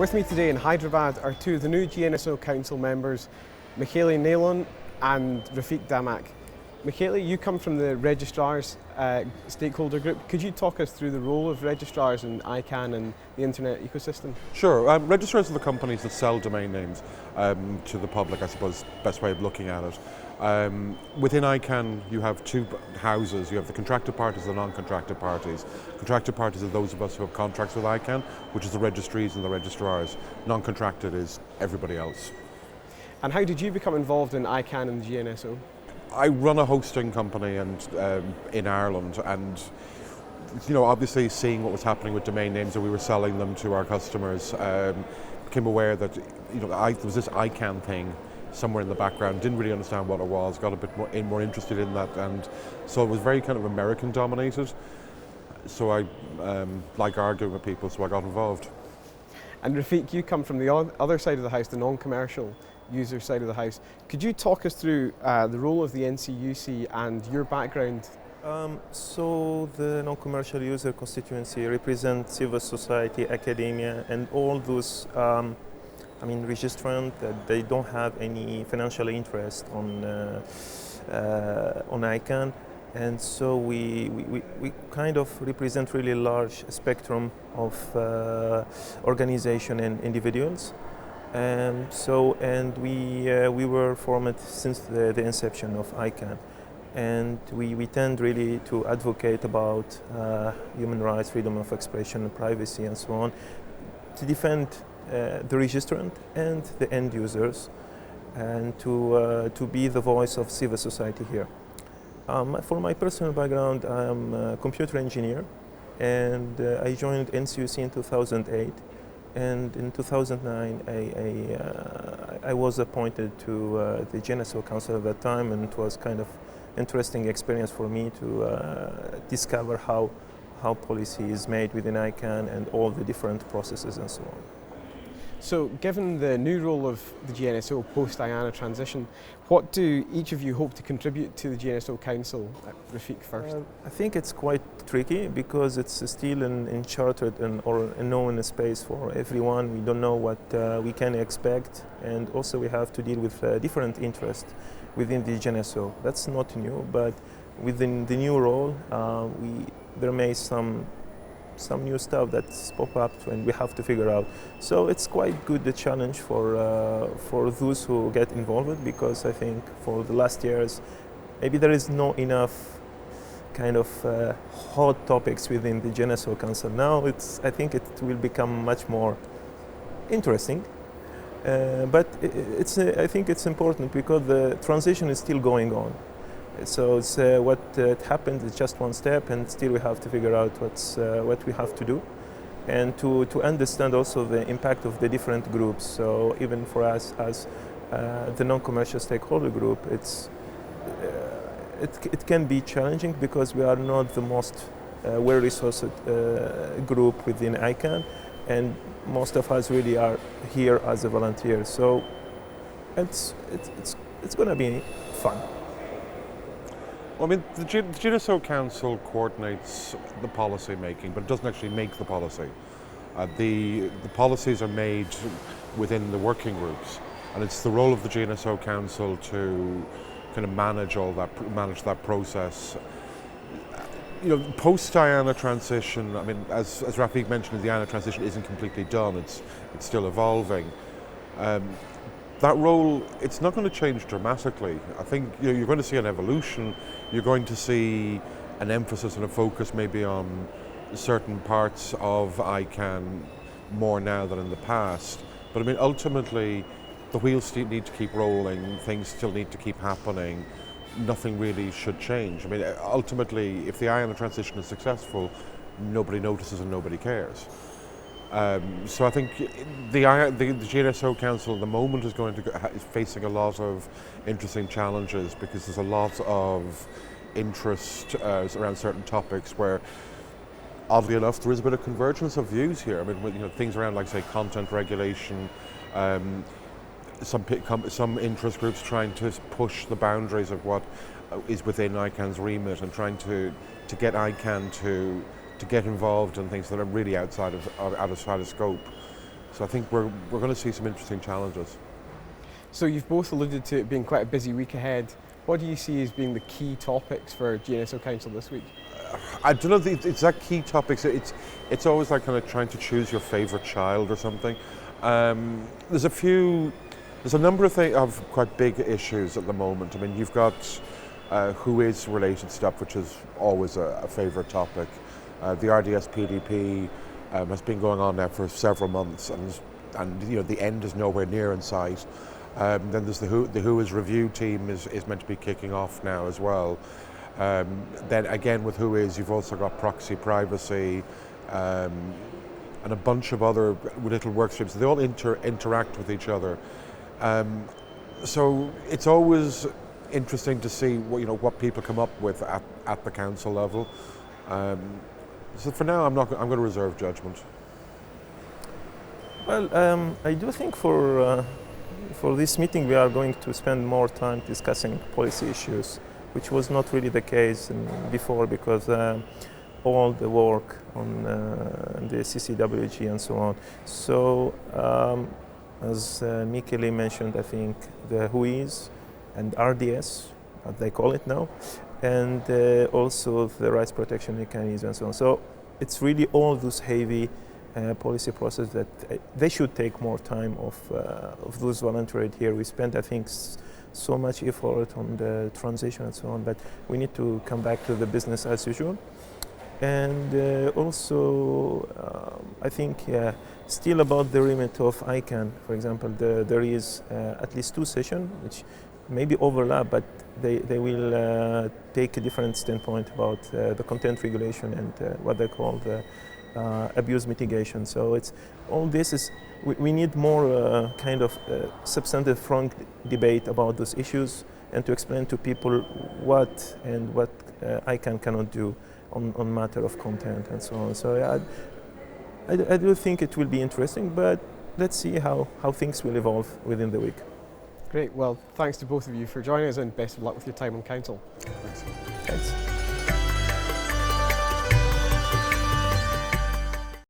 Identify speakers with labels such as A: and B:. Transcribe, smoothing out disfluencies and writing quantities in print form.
A: With me today in Hyderabad are two of the new GNSO Council members, Michele Neylon and Rafik Dammak. Michele, you come from the registrars stakeholder group. Could you talk us through the role of registrars in ICANN and the internet ecosystem?
B: Sure. Registrars are the companies that sell domain names to the public, I suppose, best way of looking at it. Within ICANN, you have two houses. You have the contracted parties and the non-contracted parties. Contracted parties are those of us who have contracts with ICANN, which is the registries and the registrars. Non-contracted is everybody else.
A: And how did you become involved in ICANN and GNSO?
B: I run a hosting company in Ireland, and obviously seeing what was happening with domain names and we were selling them to our customers, became aware that there was this ICANN thing somewhere in the background. Didn't really understand what it was. Got a bit more interested in that, and so it was very kind of American dominated. So I like arguing with people, so I got involved.
A: And Rafik, you come from the other side of the house, the non-commercial user side of the house. Could you talk us through the role of the NCUC and your background?
C: So the non-commercial user constituency represents civil society, academia, and all those registrants that they don't have any financial interest on ICANN. And so we kind of represent really large spectrum of organization and individuals. We were formed since the inception of ICANN, and we tend really to advocate about human rights, freedom of expression, privacy, and so on, to defend the registrant and the end users, and to be the voice of civil society here. For my personal background, I'm a computer engineer, and I joined NCUC in 2008. And in 2009, I was appointed to the GNSO Council at that time, and it was kind of interesting experience for me to discover how policy is made within ICANN and all the different processes and so on.
A: So, given the new role of the GNSO post-IANA transition, what do each of you hope to contribute to the GNSO Council? Rafik first.
C: I think it's quite tricky because it's still an uncharted or unknown space for everyone. We don't know what we can expect, and also we have to deal with different interests within the GNSO. That's not new, but within the new role, there may some new stuff that's pop up and we have to figure out. So it's quite good the challenge for those who get involved, because I think for the last years maybe there is no enough kind of hot topics within the GNSO Council. Now I think it will become much more interesting, but I think it's important because the transition is still going on. So it's, what happened is just one step, and still we have to figure out what we have to do, and to understand also the impact of the different groups. So even for us as the non-commercial stakeholder group, it can be challenging because we are not the most well-resourced group within ICANN, and most of us really are here as a volunteer. So it's going to be fun.
B: Well, I mean, the GNSO Council coordinates the policy making, but it doesn't actually make the policy. The policies are made within the working groups, and it's the role of the GNSO Council to kind of manage that process. Post-IANA transition, I mean, as Rafik mentioned, the IANA transition isn't completely done. It's still evolving. That role, it's not going to change dramatically. I think you're going to see an evolution. You're going to see an emphasis and a focus maybe on certain parts of ICANN more now than in the past. But I mean, ultimately, the wheels still need to keep rolling. Things still need to keep happening. Nothing really should change. I mean, ultimately, if the IANA transition is successful, nobody notices and nobody cares. So I think the GNSO Council at the moment is facing a lot of interesting challenges, because there's a lot of interest around certain topics where, oddly enough, there is a bit of convergence of views here. I mean, things around, like, say, content regulation, some interest groups trying to push the boundaries of what is within ICANN's remit, and trying to get ICANN to get involved in things that are really outside of scope. So I think we're going to see some interesting challenges.
A: So you've both alluded to it being quite a busy week ahead. What do you see as being the key topics for GNSO Council this week?
B: I don't know the exact key topics. It's always like kind of trying to choose your favourite child or something. There's a number of quite big issues at the moment. I mean, you've got who is related stuff, which is always a favourite topic. The RDS PDP has been going on now for several months, and you know the end is nowhere near in sight. Then there's the who is review team is meant to be kicking off now as well. Then again with who is, you've also got proxy privacy and a bunch of other little work streams. They all interact with each other. So it's always interesting to see what people come up with at the council level. So for now, I'm going to reserve judgment.
C: Well, I do think for this meeting we are going to spend more time discussing policy issues, which was not really the case before, because all the work on the CCWG and so on. So as Michele mentioned, I think the WHOIS and RDS, as they call it now, and also the rights protection mechanism and so on. So it's really all those heavy policy process that they should take more time of those voluntary here. We spent, I think, so much effort on the transition and so on, but we need to come back to the business as usual. And also, I think still about the remit of ICANN, for example, there is at least 2 sessions which maybe overlap, but they will take a different standpoint about the content regulation and what they call the abuse mitigation. So it's all this is we need more kind of substantive, frank debate about those issues, and to explain to people what ICANN cannot do on matter of content and so on. So I do think it will be interesting, but let's see how things will evolve within the week.
A: Great. Well, thanks to both of you for joining us, and best of luck with your time on council.
B: Thanks.
C: Thanks.